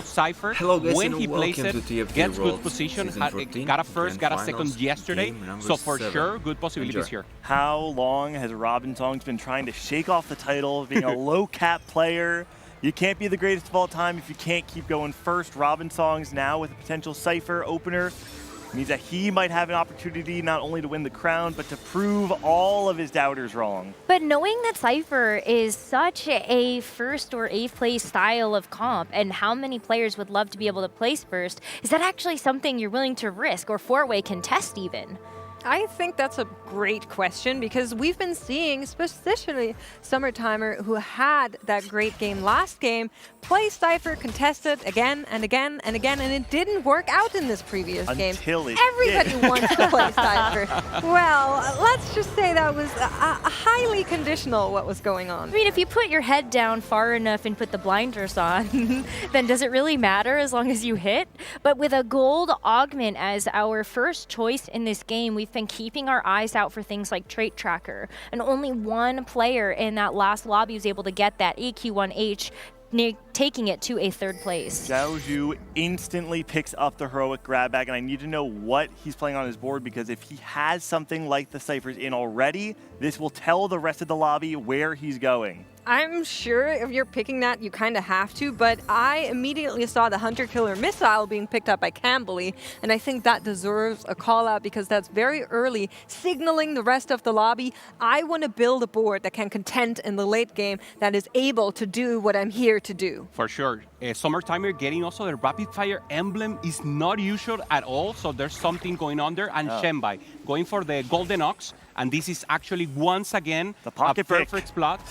Cypher, Hello guys, when and he plays welcome it, to TFT gets good Worlds position, Season 14, got a first, got a Grand second Finals, yesterday, game number so for 7. sure, good possibilities Enjoy. here. How long has Robinsongs been trying to shake off the title of being a low-cap player? You can't be the greatest of all time if you can't keep going first. Robinsongs now with a potential Cypher opener means that he might have an opportunity not only to win the crown, but to prove all of his doubters wrong. But knowing that Cypher is such a first or eighth place style of comp, and how many players would love to be able to place first, is that actually something you're willing to risk or four-way contest even? I think that's a great question because we've been seeing, especially Summertimer, who had that great game last game, play Cypher, contest it again and again and again, and it didn't work out in this previous game. Until it Everybody did. wants to play Cypher. Well, let's just say that was highly conditional what was going on. I mean, if you put your head down far enough and put the blinders on, then does it really matter as long as you hit? But with a gold augment as our first choice in this game, we've been keeping our eyes out for things like Trait Tracker. And only one player in that last lobby was able to get that AQ1H, taking it to a third place. Xiaozhu instantly picks up the heroic grab bag, and I need to know what he's playing on his board, because if he has something like the Cyphers in already, this will tell the rest of the lobby where he's going. I'm sure if you're picking that, you kind of have to, but I immediately saw the Hunter Killer missile being picked up by Campbelly, and I think that deserves a call out because that's very early, signaling the rest of the lobby, I want to build a board that can contend in the late game, that is able to do what I'm here to do. For sure. Summertimer getting also the rapid fire emblem is not usual at all, so there's something going on there. And Shenbai going for the golden ox, and this is actually once again The pocket a perfect spot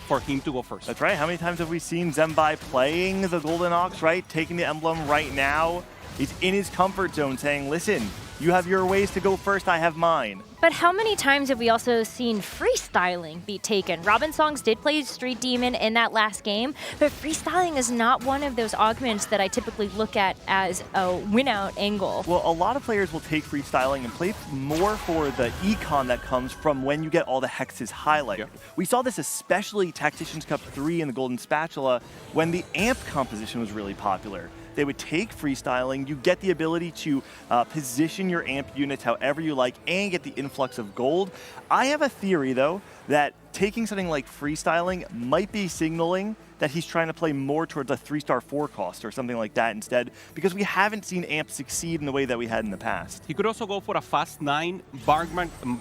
for him to go first. That's right. How many times have we seen Zembai playing the Golden Ox, right? Taking the emblem right now. He's in his comfort zone saying, listen, you have your ways to go first, I have mine. But how many times have we also seen freestyling be taken? Robinsongs did play Street Demon in that last game, but freestyling is not one of those augments that I typically look at as a win-out angle. Well, a lot of players will take freestyling and play more for the econ that comes from when you get all the hexes highlighted. Yeah. We saw this especially Tacticians Cup 3 in the Golden Spatula when the amp composition was really popular. They would take freestyling, you get the ability to position your amp units however you like and get the influx of gold. I have a theory though that taking something like freestyling might be signaling that he's trying to play more towards a 3-star 4 cost or something like that instead, because we haven't seen amp succeed in the way that we had in the past. He could also go for a fast 9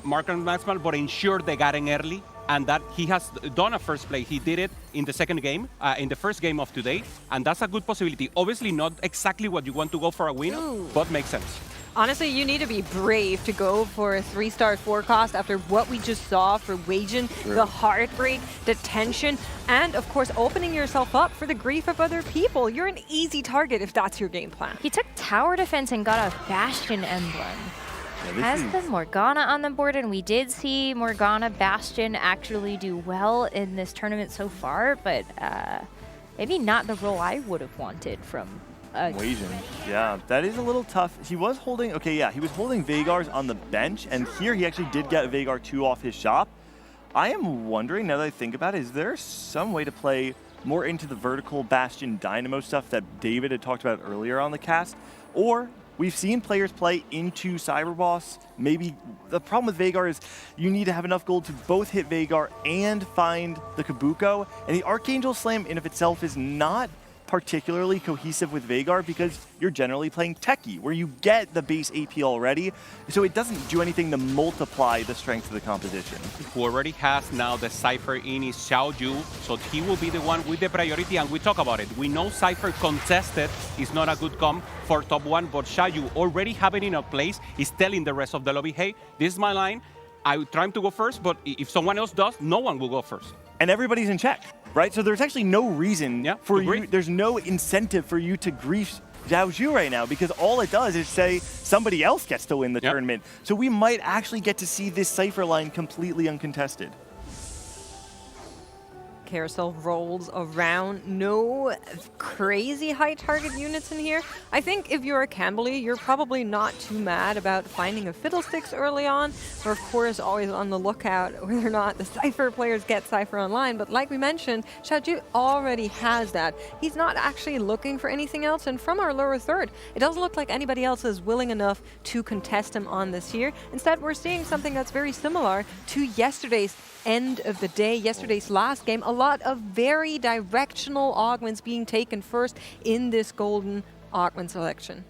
market advancement, but ensure they got in early. And that he has done a first play. He did it in the second game, in the first game of today, and that's a good possibility. Obviously not exactly what you want to go for a win, but makes sense. Honestly, you need to be brave to go for a 3-star 4 cost after what we just saw for Weijin, the heartbreak, the tension, and of course opening yourself up for the grief of other people. You're an easy target if that's your game plan. He took tower defense and got a Bastion emblem. Has the Morgana on the board, and we did see Morgana Bastion actually do well in this tournament so far, but maybe not the role I would have wanted from Weijin. Yeah, that is a little tough. He was holding, okay, yeah, he was holding Veigar's on the bench, and here he actually did get Veigar 2 off his shop. I am wondering, now that I think about it, is there some way to play more into the vertical Bastion Dynamo stuff that David had talked about earlier on the cast? Or we've seen players play into Cyberboss. Maybe the problem with Veigar is you need to have enough gold to both hit Veigar and find the Kabuko. And the Archangel Slam in of itself is not particularly cohesive with Veigar because you're generally playing Techie, where you get the base AP already, so it doesn't do anything to multiply the strength of the composition. Who already has now the Cypher in is Xiaozhu, so he will be the one with the priority, and we talk about it. We know Cypher contested is not a good comp for top 1, but Xiaozhu already having it in a place is telling the rest of the lobby, hey, this is my line, I'm trying to go first, but if someone else does, no one will go first. And everybody's in check, right? So there's actually no reason for you, there's no incentive for you to grief Xiaozhu right now, because all it does is say somebody else gets to win the tournament. So we might actually get to see this Cypher line completely uncontested. carousel rolls around. No crazy high target units in here. I think if you're a Camberley, you're probably not too mad about finding a Fiddlesticks early on. We're, of course, always on the lookout whether or not the Cypher players get Cypher online. But like we mentioned, Xiaoju already has that. He's not actually looking for anything else. And from our lower third, it doesn't look like anybody else is willing enough to contest him on this here. Instead, we're seeing something that's very similar to yesterday's end of the day, yesterday's last game. A lot of very directional augments being taken first in this golden augment selection.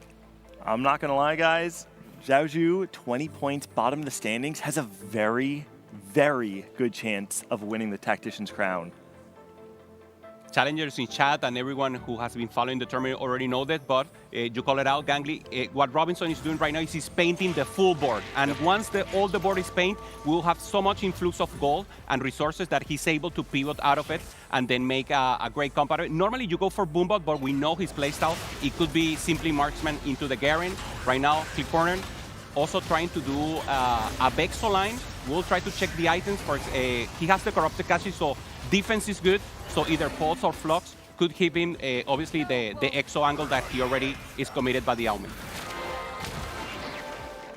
I'm not going to lie, guys. Xiaoju, 20 points, bottom of the standings, has a very, very good chance of winning the Tactician's crown. Challengers in chat and everyone who has been following the tournament already know that, but you call it out, Gangly. What Robinson is doing right now is he's painting the full board. And once all the board is painted, we'll have so much influx of gold and resources that he's able to pivot out of it and then make a great combo. Normally you go for Boombot, but we know his playstyle. It could be simply marksman into the Garen. Right now, Click Corner also trying to do a Vexo line. We'll try to check the items. He has the Corrupted Cache, so defense is good. So either Pulse or Flux could give him, obviously, the Exo angle that he already is committed by the Augment.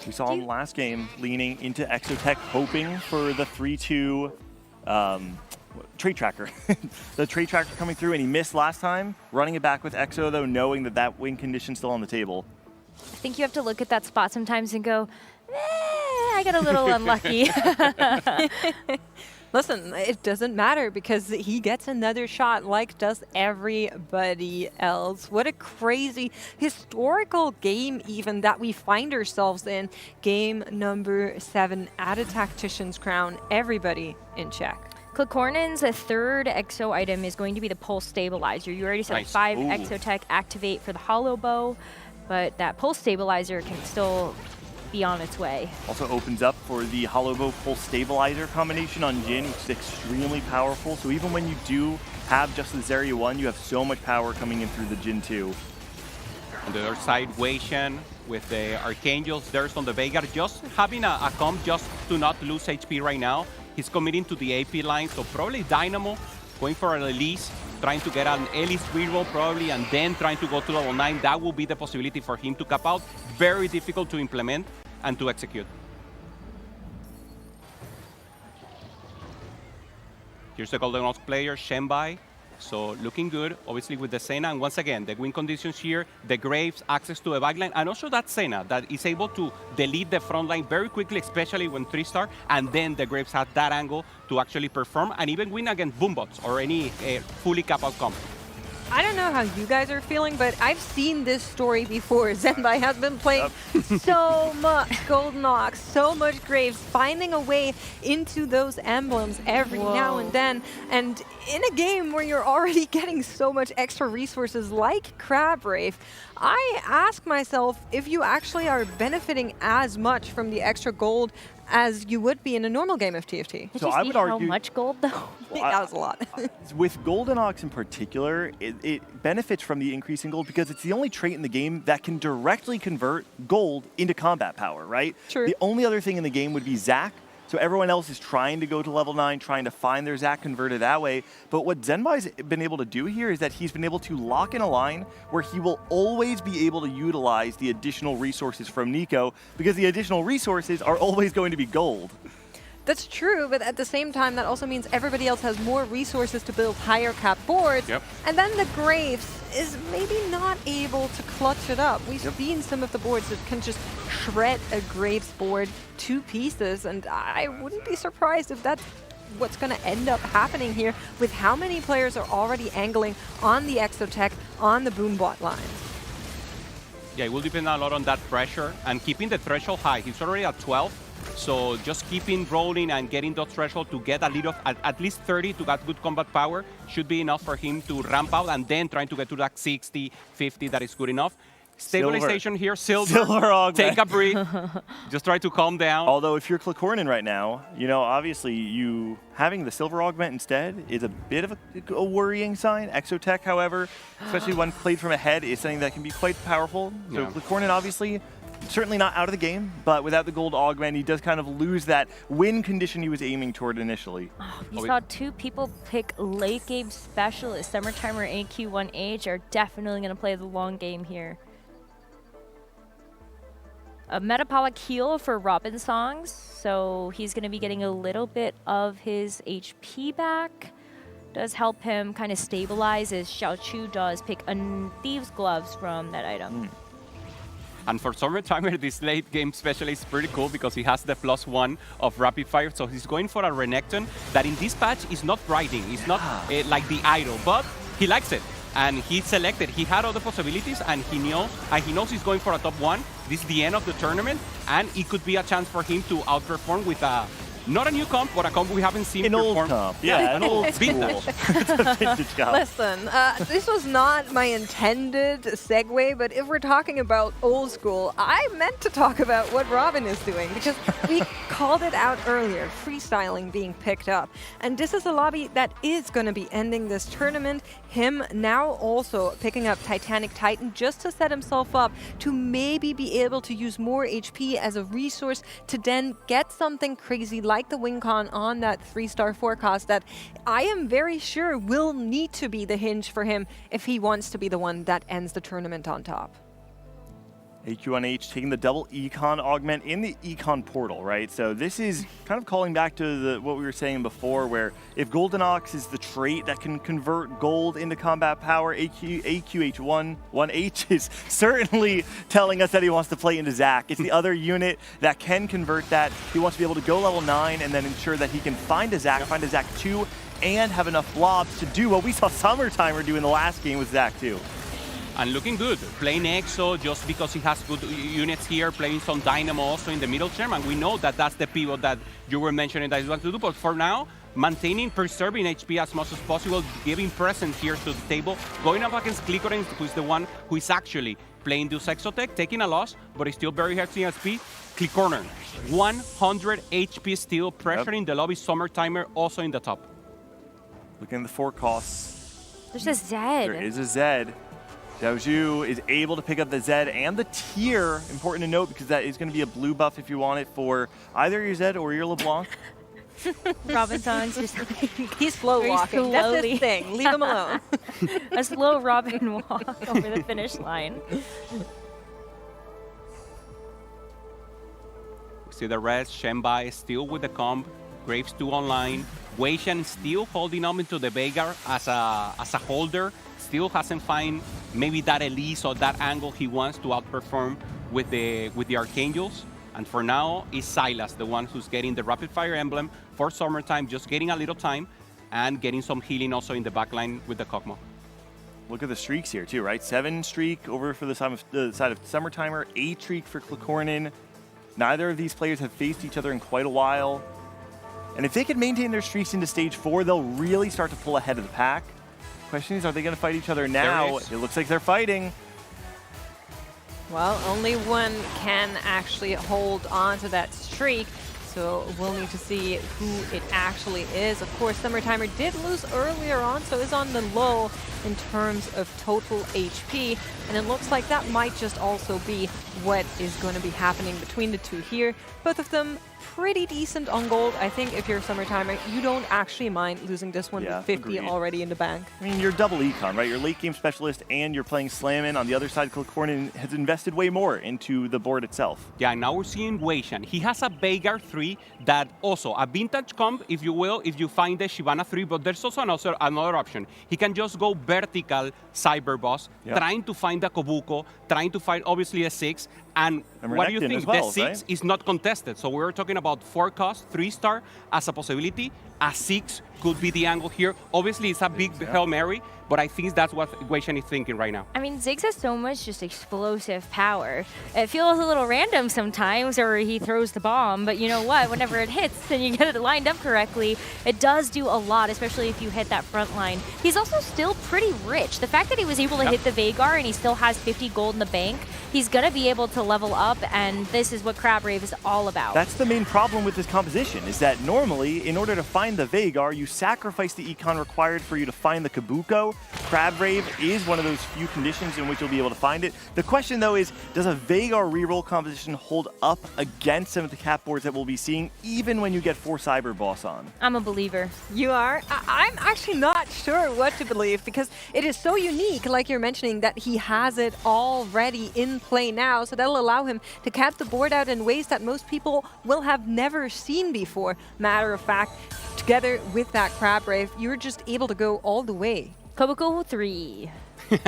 We saw him last game leaning into Exotech, hoping for the 3-2 Trade Tracker. The Trade Tracker coming through, and he missed last time. Running it back with Exo, though, knowing that that win condition's still on the table. I think you have to look at that spot sometimes and go, I got a little unlucky. Listen, it doesn't matter because he gets another shot like does everybody else. What a crazy historical game even that we find ourselves in. Game number 7 at a Tactician's crown. Everybody in check. Klikornin's third exo item is going to be the Pulse Stabilizer. You already said Nice. 5 Ooh. Exotech activate for the Hollow Bow, but that Pulse Stabilizer can still be on its way. Also opens up for the Hollow Bow Pulse Stabilizer combination on Jhin, which is extremely powerful. So even when you do have just the Zarya 1, you have so much power coming in through the Jhin 2. On the other side, Wei Shen with the Archangels. There's on the Veigar, just having a comp just to not lose HP right now. He's committing to the AP line, so probably Dynamo going for an Elise, trying to get an Elise reroll probably, and then trying to go to level 9. That will be the possibility for him to cap out. Very difficult to implement and to execute. Here's the Golden Ox player, Shenbai. So looking good, obviously with the Senna. And once again, the win conditions here, the Graves, access to the backline, and also that Senna that is able to delete the front line very quickly, especially when 3-star, and then the Graves had that angle to actually perform and even win against Boombots or any fully cap-out comp. I don't know how you guys are feeling, but I've seen this story before. Zenbai has been playing so much Golden Ox, so much Graves, finding a way into those emblems every now and then. And in a game where you're already getting so much extra resources like Crab Wraith, I ask myself if you actually are benefiting as much from the extra gold as you would be in a normal game of TFT. Did So you I see would how argue- much gold, though? That was a lot. With Golden Ox in particular, it benefits from the increase in gold because it's the only trait in the game that can directly convert gold into combat power, right? True. The only other thing in the game would be Zac. So everyone else is trying to go to level 9, trying to find their Zac converted that way. But what Zenbai's been able to do here is that he's been able to lock in a line where he will always be able to utilize the additional resources from Nico because the additional resources are always going to be gold. That's true, but at the same time, that also means everybody else has more resources to build higher cap boards. Yep. And then the Graves is maybe not able to clutch it up. We've seen some of the boards that can just shred a Graves board to pieces, and I wouldn't be surprised if that's what's going to end up happening here with how many players are already angling on the Exotech, on the Boombot line. Yeah, it will depend a lot on that pressure and keeping the threshold high. He's already at 12. So just keeping rolling and getting that threshold to get a little, at least 30 to get good combat power should be enough for him to ramp out and then trying to get to that 60, 50, that is good enough. Stabilization here, Silver Augment. Take a breath. Just try to calm down. Although if you're Klikornin right now, you know, obviously you having the Silver Augment instead is a bit of a worrying sign. Exotech, however, especially when played from ahead, is something that can be quite powerful. So Yeah. Klikornin obviously certainly not out of the game, but without the gold augment, he does kind of lose that win condition he was aiming toward initially. We saw two people pick late game specialists. Summer Timer and AQ1H are definitely going to play the long game here. A metabolic heal for Robin Songs, so he's going to be getting a little bit of his HP back. Does help him kind of stabilize as Xiao Chu does pick a Thieves Gloves from that item. And for Summer Timer, this late game specialist is pretty cool because he has the +1 of rapid fire. So he's going for a Renekton that in this patch is not riding. It's not like the idol, but he likes it. And he selected, he had other possibilities and he knows he's going for a top 1. This is the end of the tournament and it could be a chance for him to outperform with a not a new comp, but a comp we haven't seen an perform. Old comp. Yeah, an old school. It's a vintage comp. Listen, this was not my intended segue, but if we're talking about old school, I meant to talk about what Robin is doing because we called it out earlier, freestyling being picked up. And this is a lobby that is going to be ending this tournament. Him now also picking up Titanic Titan just to set himself up to maybe be able to use more HP as a resource to then get something crazy like the WinCon on that 3-star forecast that I am very sure will need to be the hinge for him if he wants to be the one that ends the tournament on top. AQ1H taking the double Econ augment in the Econ portal, right? So this is kind of calling back to what we were saying before, where if Golden Ox is the trait that can convert gold into combat power, AQH1H is certainly telling us that he wants to play into Zac. It's the other unit that can convert that. He wants to be able to go level 9 and then ensure that he can find a Zac 2, and have enough blobs to do what we saw Summer Timer do in the last game with Zac 2. And looking good, playing EXO just because he has good units here, playing some Dynamo also in the middle term, and we know that that's the pivot that you were mentioning that he's going to do, but for now, preserving HP as much as possible, giving presence here to the table, going up against Clicoren, who is the one who is actually playing Deus Exotech, taking a loss, but he's still very healthy in SP. Clicoren, 100 HP still, pressuring the lobby, Summer Timer also in the top. Looking at the forecasts. There's a Zed. There is a Zed. Xiaoju is able to pick up the Zed and the tier, important to note, because that is going to be a blue buff if you want it for either your Zed or your LeBlanc. Robinson's just he's slow walking. That's his thing. Leave him alone. A slow Robin walk over the finish line. We see the rest, Shenbai still with the comp, Graves 2 online, Wei Shen still holding on into the Veigar as a holder, still hasn't found maybe that Elise or that angle he wants to outperform with the Archangels. And for now, is Silas the one who's getting the rapid fire emblem for Summertime, just getting a little time and getting some healing also in the backline with the Kog'Maw. Look at the streaks here too, right? 7 streak over for the side of Summertimer, 8 streak for Clicoren. Neither of these players have faced each other in quite a while. And if they can maintain their streaks into stage 4, they'll really start to pull ahead of the pack. Question is, are they going to fight each other now? It looks like they're fighting. Well, only one can actually hold on to that streak, so we'll need to see who it actually is. Of course, Summertimer did lose earlier on, so is on the low in terms of total HP, and it looks like that might just also be what is going to be happening between the two here. Both of them pretty decent on gold. I think if you're a Summertimer, you don't actually mind losing this one with 50 already in the bank. I mean, you're double econ, right? You're late game specialist and you're playing Slammin. On the other side, Clicoren has invested way more into the board itself. Yeah, now we're seeing Wei Shen. He has a Veigar 3 that also a vintage comp, if you will, if you find the Shyvana 3, but there's also another option. He can just go vertical Cyber Boss, trying to find the Kobuko, trying to find obviously a 6, and what do you think? Well, the 6 is not contested. So we're talking about 4 cost, 3-star as a possibility. A 6 could be the angle here. Obviously, it's a big Hail Mary, but I think that's what Wei Shen is thinking right now. I mean, Ziggs has so much just explosive power. It feels a little random sometimes, or he throws the bomb, but you know what? Whenever it hits and you get it lined up correctly, it does do a lot, especially if you hit that front line. He's also still pretty rich. The fact that he was able to hit the Veigar and he still has 50 gold in the bank, he's going to be able to level up, and this is what Crab Rave is all about. That's the main problem with this composition, is that normally, in order to find the Veigar, you sacrificed the econ required for you to find the Kabuko. Crab Rave is one of those few conditions in which you'll be able to find it. The question, though, is does a Veigar reroll composition hold up against some of the cap boards that we'll be seeing, even when you get 4 Cyber Boss on? I'm a believer. You are? I'm actually not sure what to believe because it is so unique, like you're mentioning, that he has it already in play now. So that'll allow him to cap the board out in ways that most people will have never seen before. Matter of fact, together with that Crab Rave, you're just able to go all the way. Kobuko 3. Okay,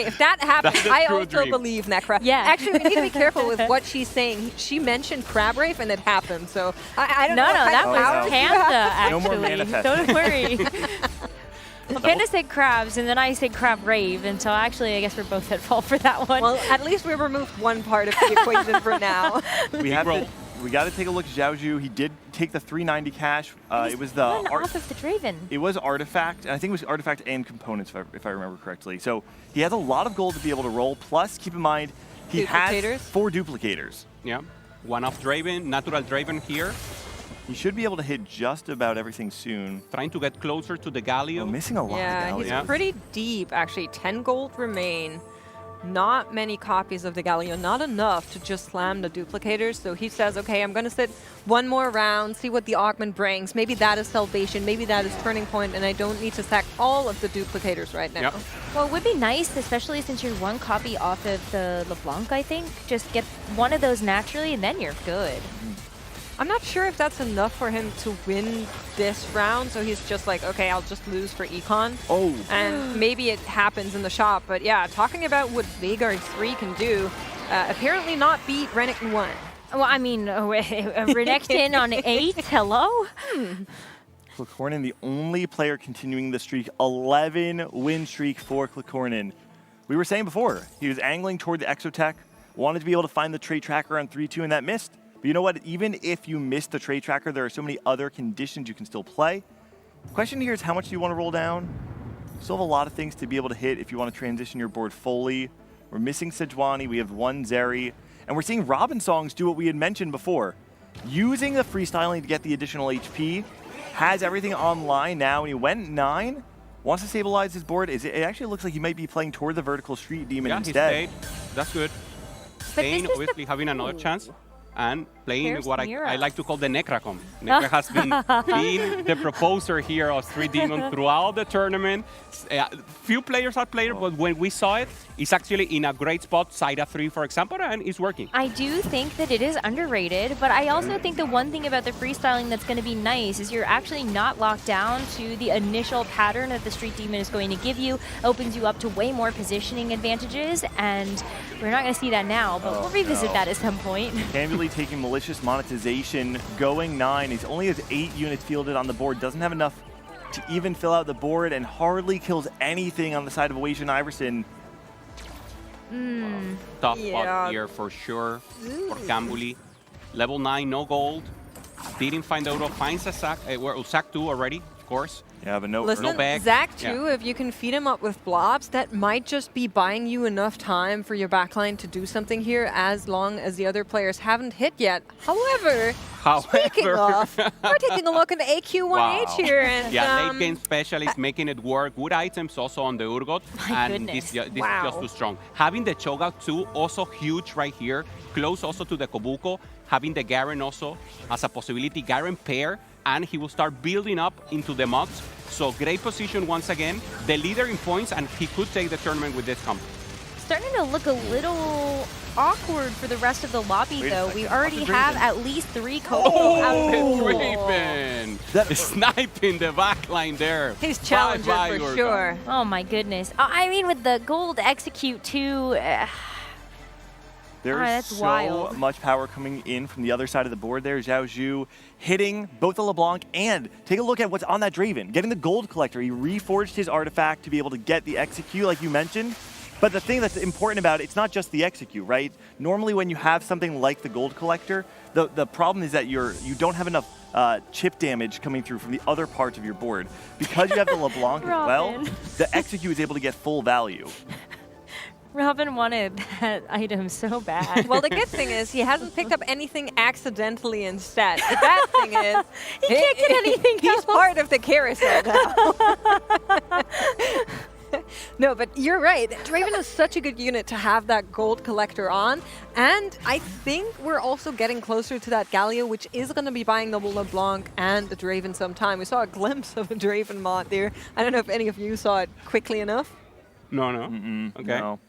if that happens, That's a I true also dream. believe Necra. Yeah. Actually, we need to be careful with what she's saying. She mentioned Crab Rave and it happened, so I don't No, know. no, what kind that of was powers you Panda, have. No more actually. manifesting. Don't worry. Panda said crabs, and then I said Crab Rave, and so actually I guess we're both at fault for that one. Well, at least we removed one part of the equation for now. We got to take a look at Xiaoju. He did take the 390 cash. It was the one off of the Draven. It was Artifact, and I think it was Artifact and Components, if I remember correctly. So he has a lot of gold to be able to roll. Plus, keep in mind, he has Duplicators? 4 Duplicators. Yeah. One off Draven, natural Draven here. He should be able to hit just about everything soon. Trying to get closer to the Oh, Galio. missing a lot Yeah, of he's Galio. Yeah. pretty deep, actually. 10 gold remain. Not many copies of the Galio, not enough to just slam the duplicators. So he says, okay, I'm going to sit one more round, see what the augment brings. Maybe that is salvation, maybe that is turning point, and I don't need to sack all of the duplicators right now. Yep. Well, it would be nice, especially since you're 1 copy off of the LeBlanc, I think. Just get one of those naturally, and then you're good. I'm not sure if that's enough for him to win this round, so he's just like, okay, I'll just lose for Econ. Oh. And maybe it happens in the shop, but yeah, talking about what Veigar 3 can do, apparently not beat Renekton 1. Well, I mean, Renekton on 8, hello? Klikornin, the only player continuing the streak, 11 win streak for Klikornin. We were saying before, he was angling toward the Exotech, wanted to be able to find the trade tracker on 3-2, and that missed. But you know what? Even if you miss the trade tracker, there are so many other conditions you can still play. The question here is how much do you want to roll down? You still have a lot of things to be able to hit if you want to transition your board fully. We're missing Sejuani, we have 1 Zeri, and we're seeing Robin Songs do what we had mentioned before. Using the freestyling to get the additional HP, has everything online now, and he went 9. Wants to stabilize his board. It actually looks like he might be playing toward the vertical street demon Yeah, instead. he stayed. That's good. But Staying, this is obviously having another chance. And playing Here's what Mira. I like to call the Necracom. Necra has been the proposer here of 3 Demon throughout the tournament. Few players are players, but when we saw it, it's actually in a great spot, Saida 3, for example, and it's working. I do think that it is underrated, but I also think the one thing about the freestyling that's going to be nice is you're actually not locked down to the initial pattern that the Street Demon is going to give you. Opens you up to way more positioning advantages, and we're not going to see that now, but we'll revisit that at some point. Candidly taking malicious monetization, going 9. He only has 8 units fielded on the board, doesn't have enough to even fill out the board, and hardly kills anything on the side of Awasian Iverson. Tough Yeah. spot here for sure for Gambuli. Level 9, no gold. Didn't find Auto, finds a sack. Well, sack 2 already, of course. Yeah, but no, Listen, no bag. Zach Yeah. too, if you can feed him up with blobs, that might just be buying you enough time for your backline to do something here as long as the other players haven't hit yit. However, speaking of, we're taking a look at the AQ1H here. And, yeah, late game specialist making it work. Good items also on the Urgot. My and goodness. this Wow. is just too strong. Having the Cho'Gath 2 also huge right here. Close also to the Kobuko. Having the Garen also as a possibility. Garen pair, and he will start building up into the mods. So great position once again. The leader in points, and he could take the tournament with this comp. Starting to look a little awkward for the rest of the lobby, Wait a though. second. We already What's the have Draven? at least 3 Kobuko out of the Oh, pool. Draven! That- Sniping the backline there. he's challenger Bye-bye, for Urgot. sure. Oh my goodness. I mean, with the gold execute too, There that's is so wild. much power coming in from the other side of the board there. Xiaoju hitting both the LeBlanc, and take a look at what's on that Draven. Getting the gold collector. He reforged his artifact to be able to get the execute, like you mentioned. But the thing that's important about it, it's not just the execute, right? Normally when you have something like the gold collector, the problem is that you don't have enough chip damage coming through from the other parts of your board. Because you have the LeBlanc as well, Robin. the execute is able to get full value. Robin wanted that item so bad. Well, the good thing is he hasn't picked up anything accidentally instead. The bad thing is he can't get anything he's else. part of the carousel now. No, but you're right. Draven is such a good unit to have that gold collector on. And I think we're also getting closer to that Galio, which is going to be buying the LeBlanc and the Draven sometime. We saw a glimpse of a Draven mod there. I don't know if any of you saw it quickly enough. No. Okay. No.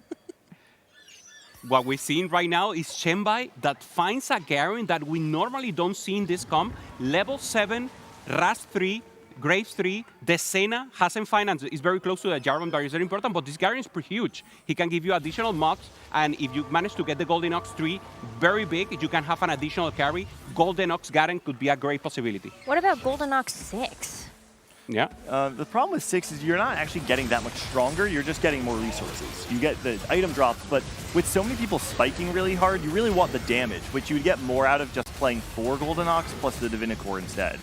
What we're seeing right now is Shenbai that finds a Garen that we normally don't see in this comp. Level 7, Ras 3, Graves 3. The Senna hasn't found and is very close to the Jarvan that is very important, but this Garen is pretty huge. He can give you additional mocks, and if you manage to get the Golden Ox 3, very big, you can have an additional carry. Golden Ox Garen could be a great possibility. What about Golden Ox 6? Yeah. The problem with 6 is you're not actually getting that much stronger, you're just getting more resources. You get the item drops, but with so many people spiking really hard, you really want the damage, which you would get more out of just playing 4 Golden Ox plus the Divinicore instead.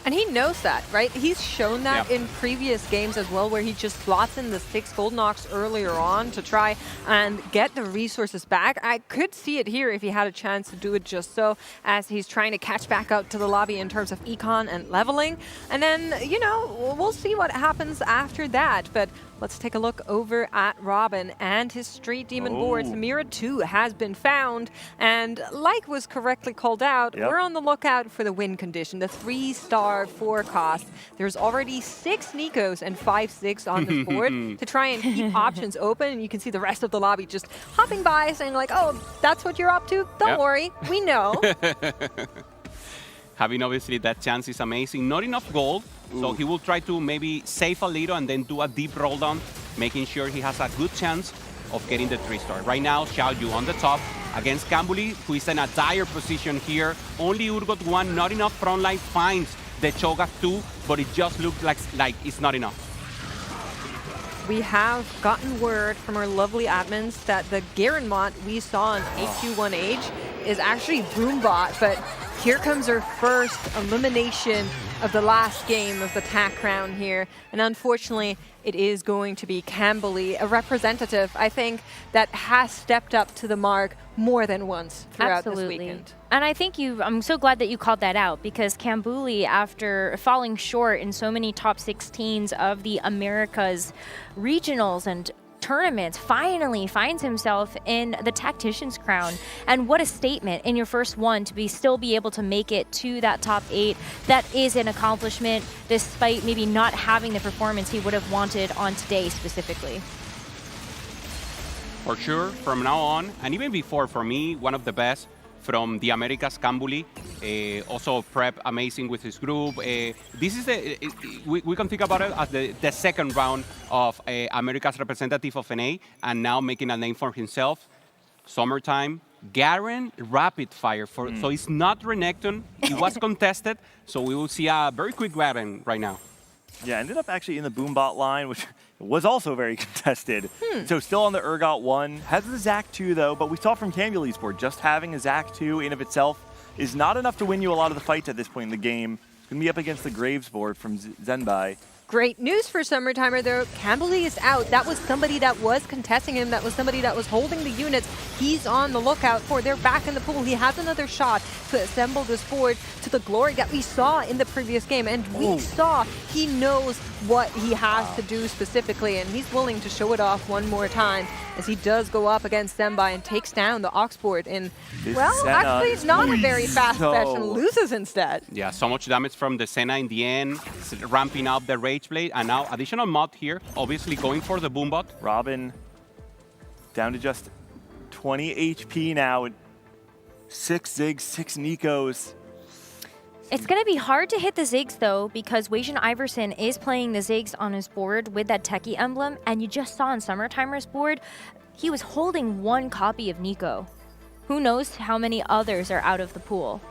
And he knows that, right? He's shown that Yeah. in previous games as well, where he just slots in the 6 Golden Ox earlier on to try and get the resources back. I could see it here if he had a chance to do it just so, as he's trying to catch back out to the lobby in terms of econ and leveling. And then, you know, we'll see what happens after that. But let's take a look over at Robin and his Street Demon board. Samira 2 has been found, and like was correctly called out, we're on the lookout for the win condition, the 3-star forecast. There's already 6 Nikos and 5 Ziggs on this board to try and keep options open, and you can see the rest of the lobby just hopping by saying like, oh, that's what you're up to? Don't worry, we know. Having obviously that chance is amazing. Not enough gold, so he will try to maybe save a little and then do a deep roll down, making sure he has a good chance of getting the 3-star. Right now, Xiaoyu on the top against Kambuli, who is in a dire position here. Only Urgot 1, not enough frontline, finds the Cho'Gath 2, but it just looks like it's not enough. We have gotten word from our lovely admins that the Garen mod we saw on AQ1H is actually Boombot, but here comes our first elimination of the last game of the TAC round here. And unfortunately, it is going to be Kambuli, a representative, I think, that has stepped up to the mark more than once throughout this weekend. And I think I'm so glad that you called that out, because Kambuli, after falling short in so many top 16s of the Americas regionals and tournaments, finally finds himself in the Tactician's crown. And what a statement in your first one to still be able to make it to that top 8. That is an accomplishment, despite maybe not having the performance he would have wanted on today specifically. For sure, from now on, and even before, for me, one of the best from the Americas, Kambuli. Also prep amazing with his group. This is we can think about it as the second round of America's representative of NA, and now making a name for himself. Summertime, Garen, rapid fire. So it's not Renekton. It was contested, so we will see a very quick Garen right now. Yeah, ended up actually in the Boombot line, which was also very contested. So still on the Urgot 1. Has the Zac 2 though, but we saw from Cambuli's board, just having a Zac 2 in of itself is not enough to win you a lot of the fights at this point in the game. It's going to be up against the Graves board from Zenbai. Great news for Summertimer though. Kambuli is out. That was somebody that was contesting him. That was somebody that was holding the units. He's on the lookout for. They're back in the pool. He has another shot to assemble this board to the glory that we saw in the previous game. And we saw he knows what he has to do specifically, and he's willing to show it off one more time as he does go up against Zenbai and takes down the Ox board in, well, actually it's not a very fast fetch and loses instead. Yeah, so much damage from the Senna in the end, ramping up the Rage Blade, and now additional mod here, obviously going for the Boombot. Robin down to just 20 HP now, 6 Ziggs, 6 Nikos. It's going to be hard to hit the Ziggs, though, because Wei-Jin Iverson is playing the Ziggs on his board with that Techie emblem, and you just saw on Summertimer's board, he was holding 1 copy of Nico. Who knows how many others are out of the pool?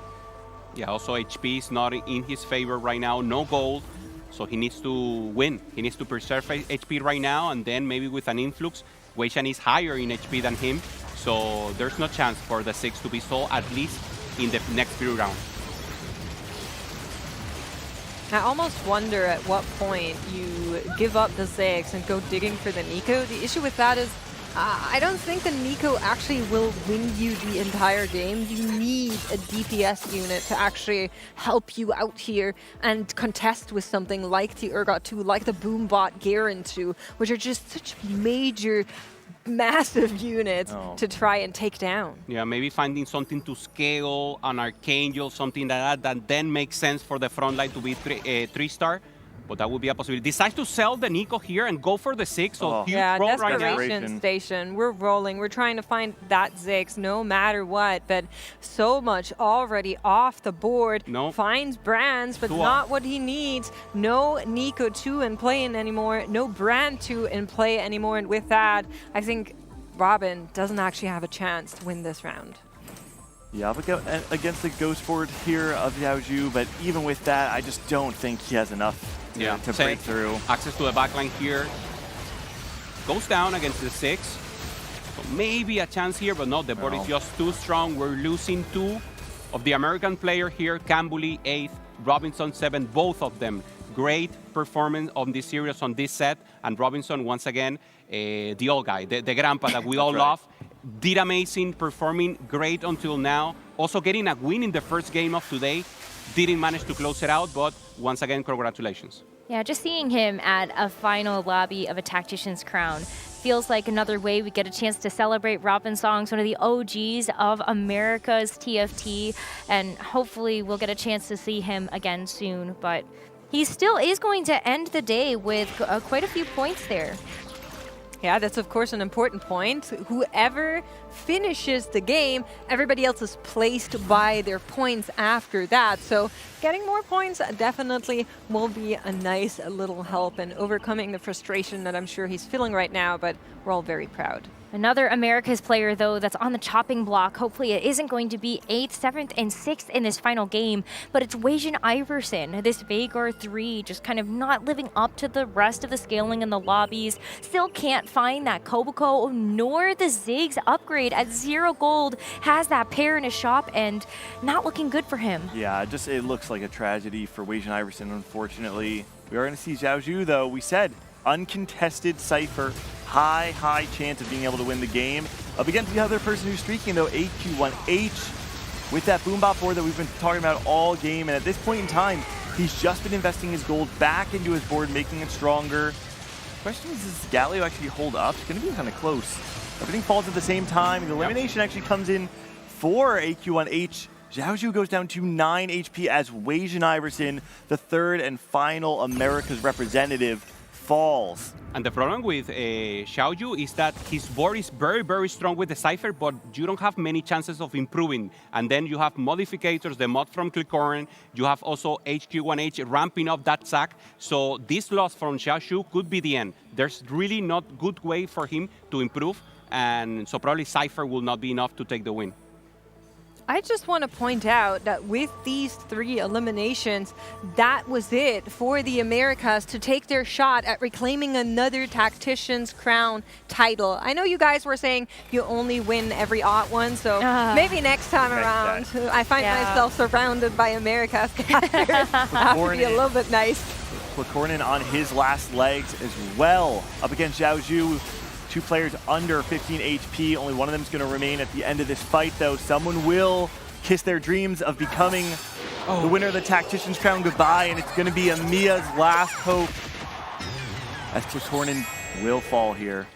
Yeah, also HP is not in his favor right now, no gold, so he needs to win. He needs to preserve HP right now, and then maybe with an influx, Wei-Jin is higher in HP than him, so there's no chance for the Ziggs to be sold, at least in the next few rounds. I almost wonder at what point you give up the Ziggs and go digging for the Nico. The issue with that is I don't think that Nico actually will win you the entire game. You need a DPS unit to actually help you out here and contest with something like the Urgot 2, like the Boombot Garen 2, which are just such major, massive units to try and take down. Yeah, maybe finding something to scale, an Archangel, something like that then makes sense for the front line to be 3-star. But that would be a possibility. Decides to sell the Nico here and go for the 6. So huge roll right now. Desperation station. We're rolling. We're trying to find that Ziggs no matter what. But so much already off the board. Finds Brands, but not what he needs. No Nico 2 in play anymore. No Brand 2 in play anymore. And with that, I think Robin doesn't actually have a chance to win this round. Yeah, against the Ghost Board here of Xiaoju, but even with that, I just don't think he has enough to break through. Access to the backline here. Goes down against the 6. So maybe a chance here, but no, the board is just too strong. We're losing 2 of the American player here. Cambuli 8th, Robinson 7th, both of them. Great performance on this series, on this set. And Robinson, once again, the old guy, the grandpa that we all love. Did amazing, performing great until now. Also getting a win in the first game of today. Didn't manage to close it out, but once again, congratulations. Yeah, just seeing him at a final lobby of a Tactician's Crown feels like another way we get a chance to celebrate Robin Songs, one of the OGs of America's TFT, and hopefully we'll get a chance to see him again soon. But he still is going to end the day with quite a few points there. Yeah, that's of course an important point. Whoever finishes the game, everybody else is placed by their points after that. So getting more points definitely will be a nice little help in overcoming the frustration that I'm sure he's feeling right now, but we're all very proud. Another Americas player, though, that's on the chopping block. Hopefully it isn't going to be 8th, 7th, and 6th in this final game, but it's Weijin Iverson. This Veigar 3 just kind of not living up to the rest of the scaling in the lobbies. Still can't find that Koboko nor the Ziggs upgrade at 0 gold. Has that pair in his shop and not looking good for him. Yeah, it looks like a tragedy for Weijin Iverson, unfortunately. We are going to see Xiaoju, though. We said uncontested Cypher. High chance of being able to win the game. Up against the other person who's streaking, though, AQ1H, with that Boombot board that we've been talking about all game. And at this point in time, he's just been investing his gold back into his board, making it stronger. Question is, does Galio actually hold up? It's going to be kind of close. Everything falls at the same time. The elimination actually comes in for AQ1H. Xiaoju goes down to 9 HP as Weijin Iverson, the third and final America's representative, falls. And the problem with Xiaoju is that his board is very strong with the Cypher, but you don't have many chances of improving. And then you have modificators, the mod from Clicoran. You have also HQ1H ramping up that sack. So this loss from Xiaoju could be the end. There's really not good way for him to improve. And so probably Cypher will not be enough to take the win. I just want to point out that with these 3 eliminations, that was it for the Americas to take their shot at reclaiming another Tactician's Crown title. I know you guys were saying you only win every odd one, so maybe next time around, I find myself surrounded by Americas casters. That would be a little bit nice. Clicoran on his last legs as well, up against Xiaoju. 2 players under 15 HP. Only one of them is going to remain at the end of this fight, though. Someone will kiss their dreams of becoming the winner of the Tactician's Crown goodbye, and it's going to be Amiya's last hope as Clicoran will fall here.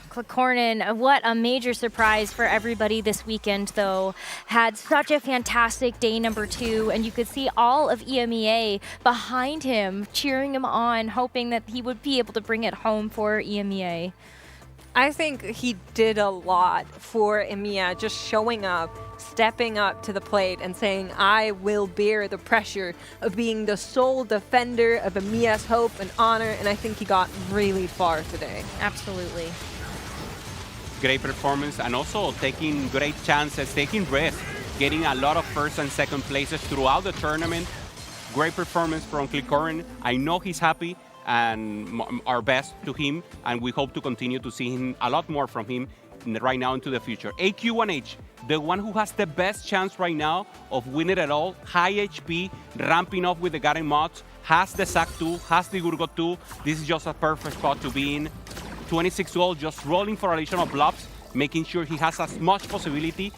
Clicoran, what a major surprise for everybody this weekend, though. Had such a fantastic day number 2, and you could see all of EMEA behind him, cheering him on, hoping that he would be able to bring it home for EMEA. I think he did a lot for EMEA, just showing up, stepping up to the plate and saying, I will bear the pressure of being the sole defender of EMEA's hope and honor, and I think he got really far today. Absolutely. Great performance, and also taking great chances, taking risks, getting a lot of first and second places throughout the tournament. Great performance from Clicoran. I know he's happy, and our best to him, and we hope to continue to see him a lot more from him right now into the future. AQ1H, the one who has the best chance right now of winning it all, high HP, ramping up with the Garen mods, has the Sack 2, has the Urgot 2. This is just a perfect spot to be in. 26 gold, just rolling for additional blobs, making sure he has as much possibility,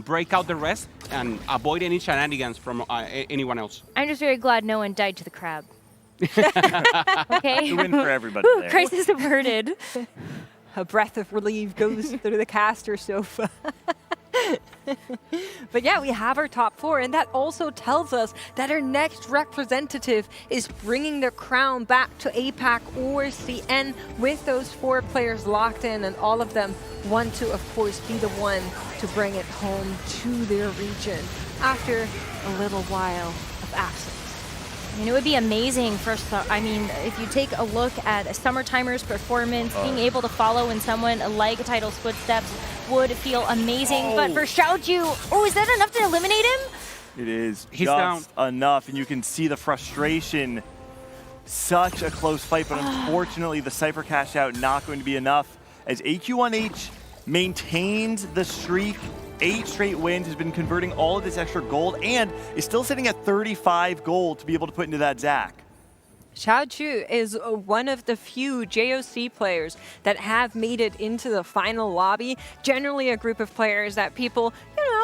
break out the rest, and avoid any shenanigans from anyone else. I'm just very glad no one died to the crab. Okay? Win for everybody Whew, there. crisis averted. A breath of relief goes through the caster sofa. But yeah, we have our top 4, and that also tells us that our next representative is bringing the crown back to APAC or CN with those 4 players locked in, and all of them want to, of course, be the one to bring it home to their region after a little while of absence. I mean, it would be amazing for, if you take a look at a Summertimer's performance, being able to follow in someone like Title's footsteps would feel amazing. But for Xiaoju, is that enough to eliminate him? It is He's just enough, and you can see the frustration. Such a close fight, but unfortunately the Cypher cash out not going to be enough as AQ1H maintains the streak. 8 straight wins, has been converting all of this extra gold, and is still sitting at 35 gold to be able to put into that Zac. Xiaoju is one of the few JOC players that have made it into the final lobby. Generally a group of players that people,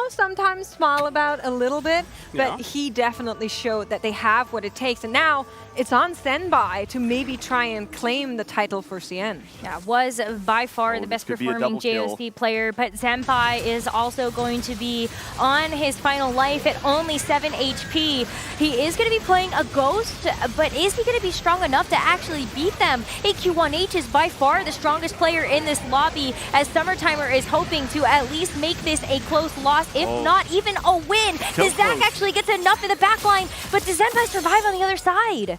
sometimes smile about a little bit, but he definitely showed that they have what it takes. And now it's on Senbai to maybe try and claim the title for CN. Yeah, was by far the best performing JOC player, but Senpai is also going to be on his final life at only 7 HP. He is going to be playing a Ghost, but is he going to be strong enough to actually beat them? AQ1H is by far the strongest player in this lobby, as Summertimer is hoping to at least make this a close loss, if not even a win. Does Zac actually gets enough in the backline, but does Senpai survive on the other side?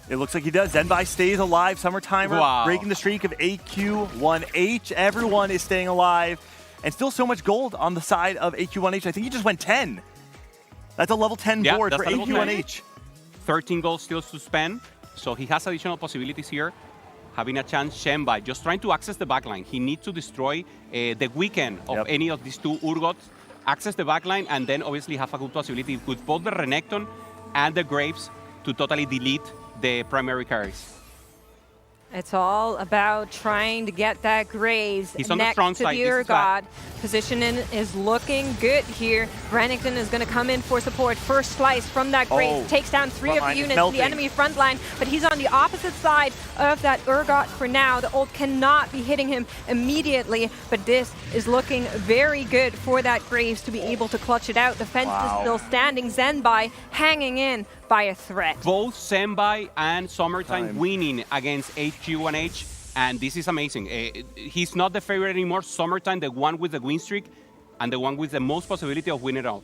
It looks like he does. Zenbai stays alive. Summertimer breaking the streak of AQ1H. Everyone is staying alive. And still so much gold on the side of AQ1H. I think he just went 10. That's a level 10 board for AQ1H. 13 gold still to spend, so he has additional possibilities here. Having a chance, Shenbai, just trying to access the backline. He needs to destroy the weekend of any of these 2 Urgots, access the backline, and then obviously have a good possibility with both the Renekton and the Graves to totally delete the primary carries. It's all about trying to get that Graves He's on the next strong to side. the Urgot. Positioning is looking good here. Renekton is going to come in for support. First slice from that Graves. Takes down 3 of the units in the enemy front line, but he's on the opposite side of that Urgot for now. The ult cannot be hitting him immediately, but this is looking very good for that Graves to be able to clutch it out. The fence is still standing. Zenbai hanging in by a threat. Both Senbai and Summertime winning against AQ1H, and this is amazing. He's not the favorite anymore. Summertime, the one with the win streak, and the one with the most possibility of winning it all.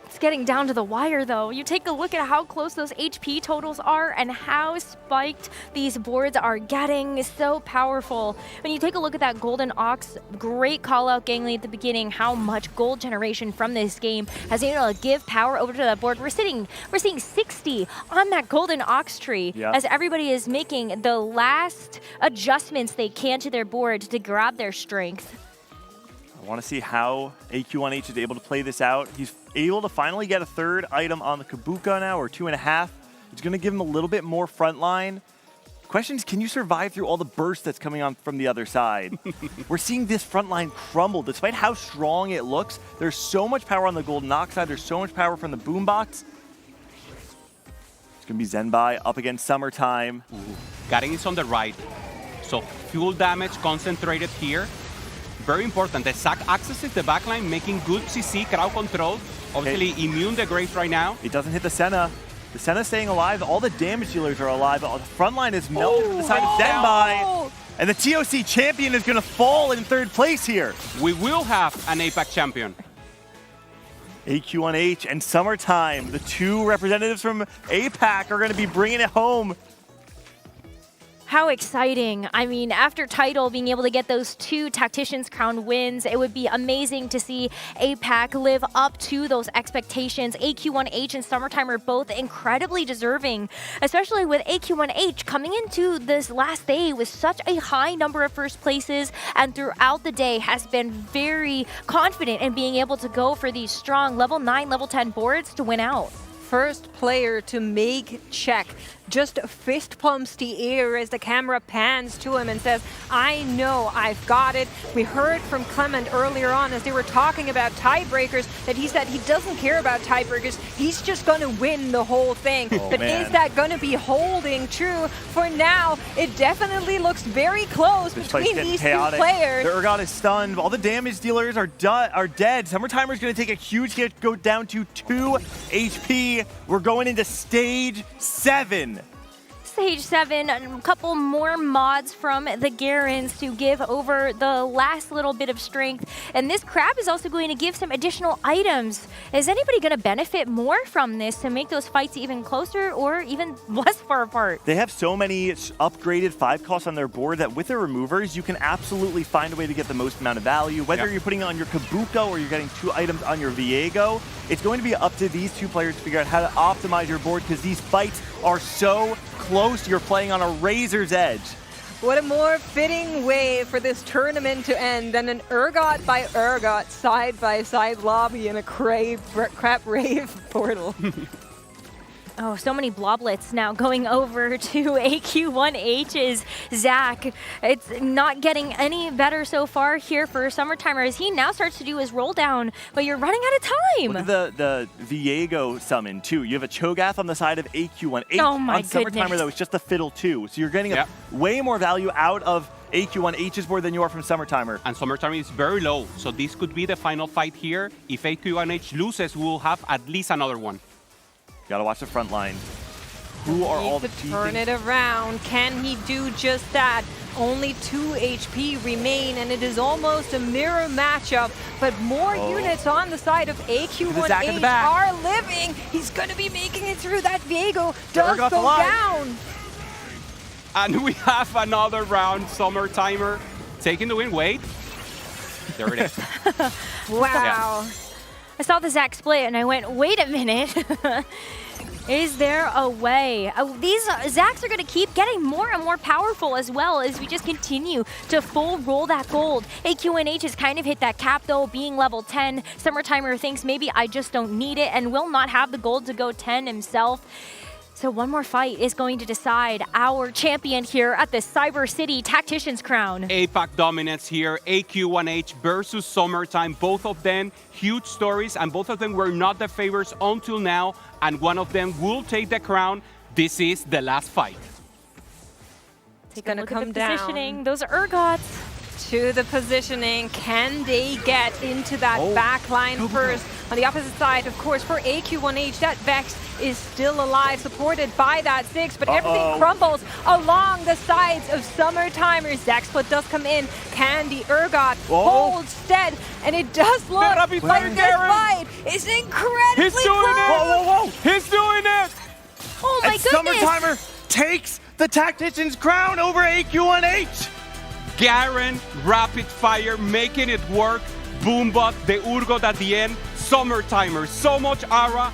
It's getting down to the wire, though. You take a look at how close those HP totals are and how spiked these boards are getting. So powerful. When you take a look at that Golden Ox, great call out, Gangly, at the beginning, how much gold generation from this game has been able to give power over to that board. We're seeing 60 on that Golden Ox tree as everybody is making the last adjustments they can to their board to grab their strength. I want to see how AQ1H is able to play this out. He's able to finally get a 3rd item on the Kabuka now, or 2.5. It's going to give him a little bit more front line. Question is, can you survive through all the burst that's coming on from the other side? We're seeing this front line crumble. Despite how strong it looks, there's so much power on the Golden Ox side. There's so much power from the Boombox. It's going to be Zenbai up against Summertime. Garen is on the right, so full damage concentrated here. Very important. The Zac accesses the backline, making good CC, crowd control. Obviously immune the Graves right now. It doesn't hit the Senna. The Senna's staying alive. All the damage dealers are alive. The front line is melted to the side of Zenbai. And the TOC champion is going to fall in 3rd place here. We will have an APAC champion. AQ1H and Summertime, the 2 representatives from APAC, are going to be bringing it home. How exciting. I mean, after Title being able to get those 2 Tactician's Crown wins, it would be amazing to see APAC live up to those expectations. AQ1H and Summertime are both incredibly deserving, especially with AQ1H coming into this last day with such a high number of first places, and throughout the day has been very confident in being able to go for these strong level 9, level 10 boards to win out. First player to make check just fist pumps the air as the camera pans to him and says, I know, I've got it. We heard from Clement earlier on as they were talking about tiebreakers that he said he doesn't care about tiebreakers. He's just going to win the whole thing. But man. is that going to be holding true? For now, it definitely looks very close This fight's between getting these chaotic. two players. The Urgot is stunned. All the damage dealers are dead. Summertimer's going to take a huge hit, go down to 2 HP. We're going into stage 7. Stage 7, a couple more mods from the Garens to give over the last little bit of strength. And this crab is also going to give some additional items. Is anybody going to benefit more from this to make those fights even closer or even less far apart? They have so many upgraded 5 costs on their board that with their removers, you can absolutely find a way to get the most amount of value. Whether you're putting it on your Kabuko or you're getting 2 items on your Viego, it's going to be up to these 2 players to figure out how to optimize your board because these fights are so close. You're playing on a razor's edge. What a more fitting way for this tournament to end than an Urgot by Urgot side-by-side lobby in a crap rave portal. Oh, so many bloblets now going over to AQ1H's Zach. It's not getting any better so far here for Summertimer as he now starts to do his roll down, but you're running out of time. Look at the Viego summon, too. You have a Cho'Gath on the side of AQ1H. Oh, my on Summertimer, goodness. though, it's just the Fiddle, too. So you're getting way more value out of AQ1H's board than you are from Summertimer. And Summertimer is very low, so this could be the final fight here. If AQ1H loses, we'll have at least another one. Gotta watch the front line. Who are all the to turn it around? Can he do just that? Only 2 HP remain, and it is almost a mirror matchup. But more units on the side of AQ1H are living. He's going to be making it through. That Viego does go down. And we have another round. Summertimer taking the win. Wait. There it is. Wow. Yeah. I saw the Zach split and I went, wait a minute. Is there a way? These Zacks are going to keep getting more and more powerful as well as we just continue to full roll that gold. AQ1H has kind of hit that cap though, being level 10. Summertimer thinks maybe I just don't need it and will not have the gold to go 10 himself. So one more fight is going to decide our champion here at the Cyber City Tactician's Crown. APAC dominance here, AQ1H versus Summertime. Both of them huge stories, and both of them were not the favorites until now, and one of them will take the crown. This is the last fight. Take gonna a look come at the down. positioning. Those are Urgots. To the positioning. Can they get into that back line first? On the opposite side, of course, for AQ1H, that Vex is still alive, supported by that 6, but everything crumbles along the sides of Summertimer. Zexplit does come in. Can the Urgot hold stead? And it does look like this fight is incredibly He's doing close. it! He's doing it! Oh my and goodness! Summertimer takes the Tactician's crown over AQ1H. Garen, rapid fire, making it work. Boombot, the Urgot at the end. Summertimer, so much aura,